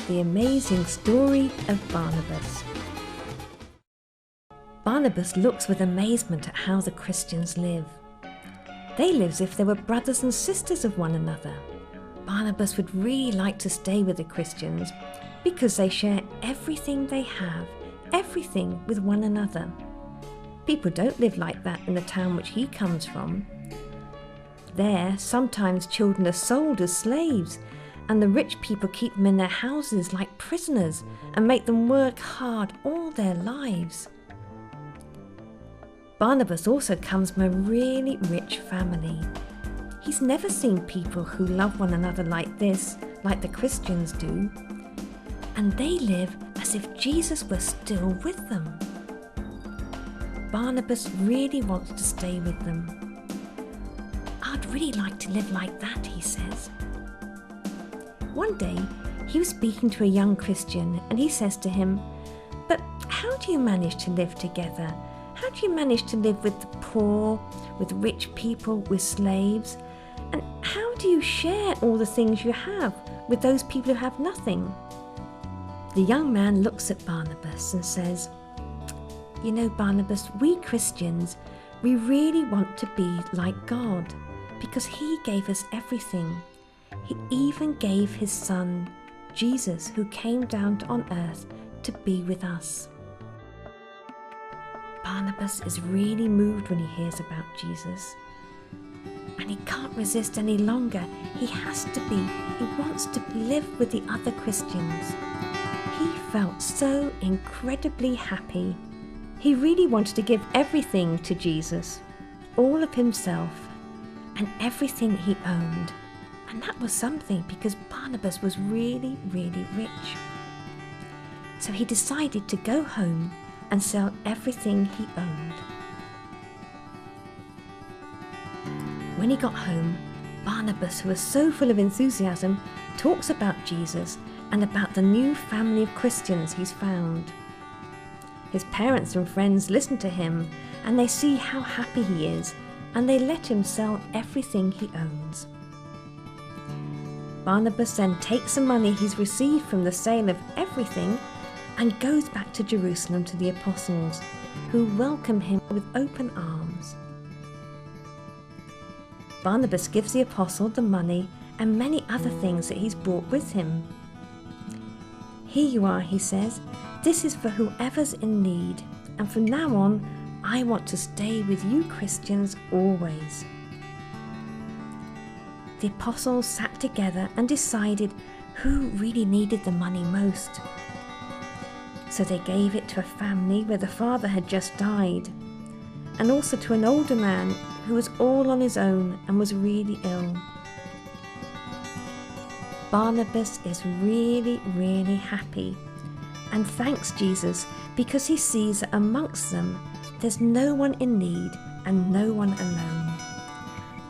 the amazing story of Barnabas. Barnabas looks with amazement at how the Christians live. They live as if they were brothers and sisters of one another. Barnabas would really like to stay with the Christians because they share everything they have, everything with one another. People don't live like that in the town which he comes from. There, sometimes children are sold as slaves, and the rich people keep them in their houses like prisoners and make them work hard all their lives. Barnabas also comes from a really rich family. He's never seen people who love one another like this, like the Christians do. And they live as if Jesus was still with them. Barnabas really wants to stay with them. I'd really like to live like that, he says. One day, he was speaking to a young Christian and he says to him, "But how do you manage to live together? How do you manage to live with the poor, with rich people, with slaves? And how do you share all the things you have with those people who have nothing?" The young man looks at Barnabas and says, "You know, Barnabas, we Christians, we really want to be like God because He gave us everything. He even gave His Son, Jesus, who came down on earth to be with us." Barnabas is really moved when he hears about Jesus. And he can't resist any longer. He wants to live with the other Christians. He felt so incredibly happy. He really wanted to give everything to Jesus, all of himself, and everything he owned. And that was something because Barnabas was really, really rich. So he decided to go home and sell everything he owned. When he got home, Barnabas, who was so full of enthusiasm, talks about Jesus and about the new family of Christians he's found. His parents and friends listen to him and they see how happy he is and they let him sell everything he owns. Barnabas then takes the money he's received from the sale of everything and goes back to Jerusalem to the apostles, who welcome him with open arms. Barnabas gives the apostle the money and many other things that he's brought with him. "Here you are," he says, "this is for whoever's in need, and from now on I want to stay with you Christians always." The apostles sat together and decided who really needed the money most. So they gave it to a family where the father had just died, and also to an older man who was all on his own and was really ill. Barnabas is really, really happy and thanks Jesus because he sees that amongst them there's no one in need and no one alone.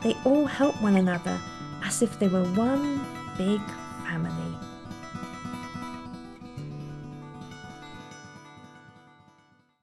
They all help one another as if they were one big family.